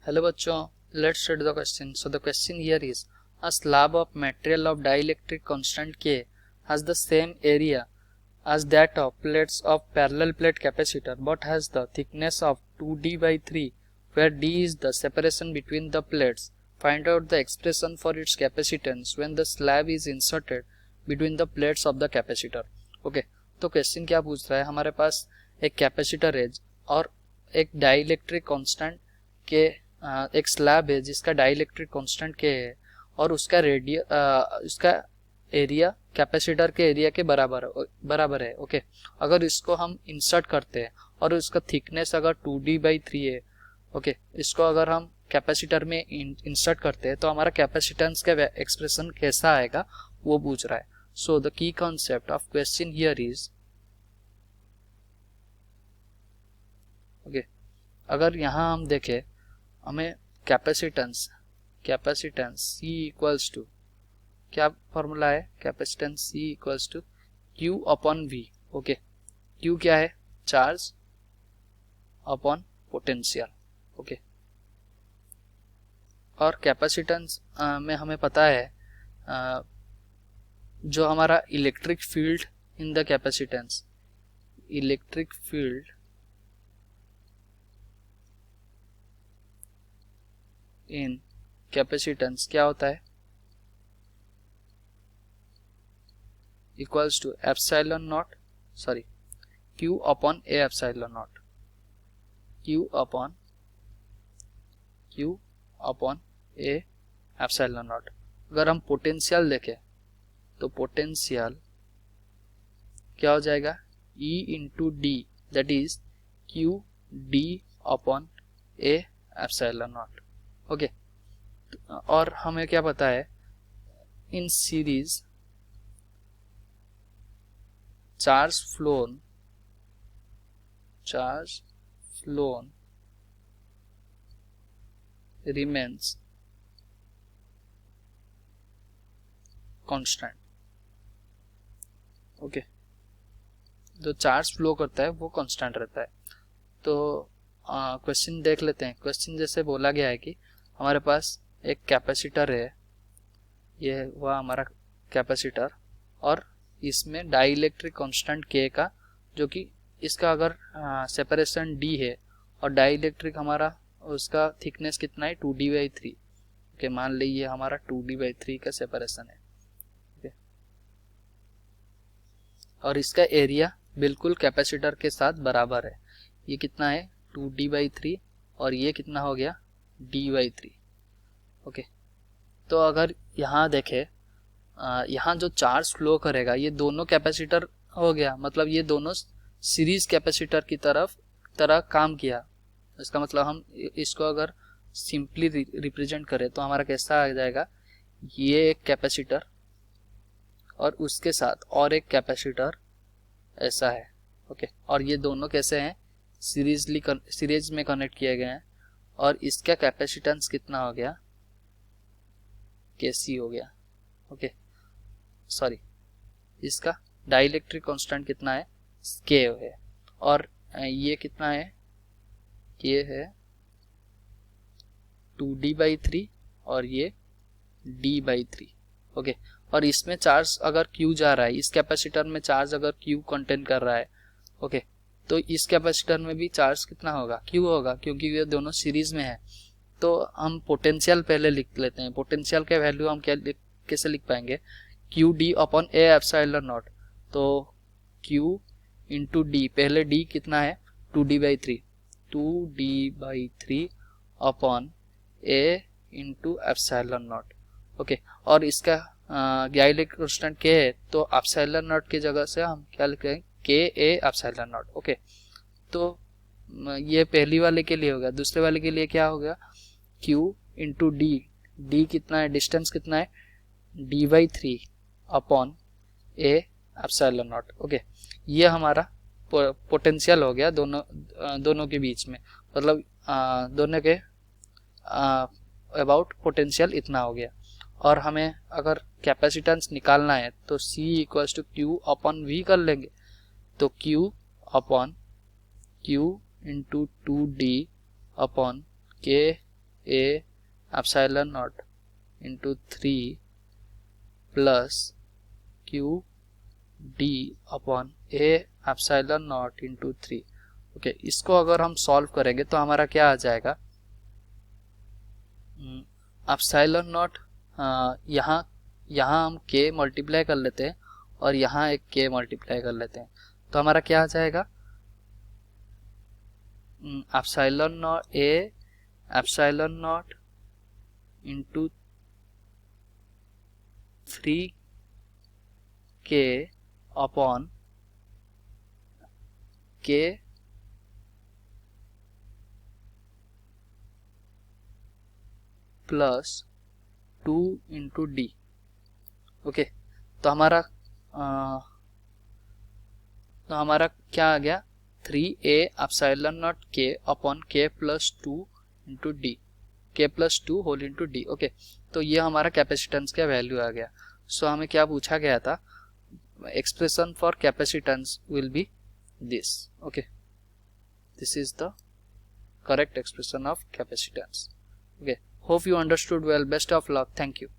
Hello बच्चों, let's read the question. So the question here is, a slab of material of dielectric constant K has the same area as that of plates of parallel plate capacitor but has the thickness of 2d by 3 where d is the separation between the plates. Find out the expression for its capacitance when the slab is inserted between the plates of the capacitor. Okay, तो question क्या पूछ रहा है, हमारे पास एक capacitor है और एक डाइलेक्ट्रिक कांस्टेंट के एक स्लैब है जिसका डाइलेक्ट्रिक कांस्टेंट के है और उसका उसका एरिया कैपेसिटर के एरिया के बराबर है. ओके, अगर इसको हम इंसर्ट करते हैं और उसका थिकनेस अगर 2d/3 है, ओके, इसको अगर हम कैपेसिटर में इंसर्ट करते हैं तो हमारा कैपेसिटेंस का एक्सप्रेशन कैसा आएगा वो पूछ रहा है. So the key concept of question here is, okay, अगर यहाँ हम देखें हमें कैपेसिटेंस C इक्वल्स टू, क्या फॉर्मूला है, capacitance C equals to Q upon V. Okay, Q क्या है, चार्ज अपॉन पोटेंशियल. ओके, और कैपेसिटेंस में हमें पता है जो हमारा electric field in the capacitance, electric field in capacitance क्या होता है, equals to epsilon naught, sorry, Q upon A epsilon not, Q upon A epsilon not. अगर हम पोटेंशियल देखें तो पोटेंशियल क्या हो जाएगा, E into D, that is Q D upon A epsilon not. Okay, और हमें क्या पता है, in series charge phloem remains constant. Okay, जो चार्ज फ्लो करता है वो कांस्टेंट रहता है. तो क्वेश्चन देख लेते हैं. क्वेश्चन जैसे बोला गया है कि हमारे पास एक कैपेसिटर है, ये हुआ हमारा कैपेसिटर, और इसमें डाइलेक्ट्रिक कांस्टेंट K का, जो कि इसका अगर सेपरेशन D है और डाइलेक्ट्रिक हमारा उसका थिकनेस कितना है, 2d/3. ओके, मान लीजिए हमारा 2d/3 का सेपरेशन है. ओके, और इसका एरिया बिल्कुल कैपेसिटर के साथ बराबर है. ये कितना है, 2d/3, और ये कितना हो गया, d/3. ओके, तो अगर यहाँ देखें, यहाँ जो चार्ज फ्लो करेगा ये दोनों कैपेसिटर हो गया, मतलब ये दोनों सीरीज कैपेसिटर की तरह काम किया. इसका मतलब हम इसको अगर सिंपली रिप्रेजेंट करें तो हमारा कैसा आ जाएगा, ये एक कैपेसिटर और उसके साथ और एक कैपेसिटर ऐसा है. ओके, और ये दोनों कैसे हैं, सीरीज में कनेक्ट किए गए हैं, और इसका कैपेसिटेंस कितना हो गया, Kc हो गया. ओके, सॉरी, इसका डाइलेक्ट्रिक कांस्टेंट कितना है, K है, और ये कितना है, ये है 2d/3 और ये d/3. ओके, और इसमें चार्ज अगर Q जा रहा है, इस कैपेसिटर में चार्ज अगर Q कंटेन कर रहा है, ओके, तो इस कैपेसिटर में भी चार्ज कितना होगा, Q होगा, क्योंकि ये दोनों सीरीज में है. तो हम पोटेंशियल पहले लिख लेते हैं. पोटेंशियल का वैल्यू हम कैसे लिख पाएंगे, QD upon A epsilon not. तो Q इंटू D, पहले D कितना है, 2d/3 upon A into epsilon not. Okay, और इसका डाइलेक्ट्रिक कांस्टेंट K है, तो एप्सिलॉन नॉट की जगह से हम क्या लिखेंगे, KA एप्सिलॉन नॉट. ओके, तो ये पहली वाले के लिए हो गया. दूसरे वाले के लिए क्या हो गया, Q इंटू D कितना है, डिस्टेंस कितना है, d/3 upon A epsilon not. Okay, ये हमारा पोटेंशियल हो गया दोनों के बीच में, मतलब दोनों के अबाउट पोटेंशियल इतना हो गया. और हमें अगर कैपेसिटेंस निकालना है तो C equals to Q upon V कर लेंगे. तो Q upon Q into 2D upon K A epsilon naught into 3 plus Q D upon A epsilon naught into 3। Okay, इसको अगर हम सॉल्व करेंगे तो हमारा क्या आ जाएगा, एप्सिलॉन नॉट, यहाँ हम k मल्टीप्लाई कर लेते हैं और यहाँ एक k मल्टीप्लाई कर लेते हैं, तो हमारा क्या आ जाएगा, epsilon naught a epsilon naught into 3k upon k plus 2 into D. Okay, तो हमारा क्या आ गया, 3a epsilon naught k upon k plus 2 into D, k plus 2 whole into D. Okay, तो ये हमारा कैपेसिटेंस का वैल्यू आ गया। सो हमें क्या पूछा गया था, expression for capacitance will be this. Okay, this is the correct expression of capacitance. Okay, hope you understood well. Best of luck. Thank you.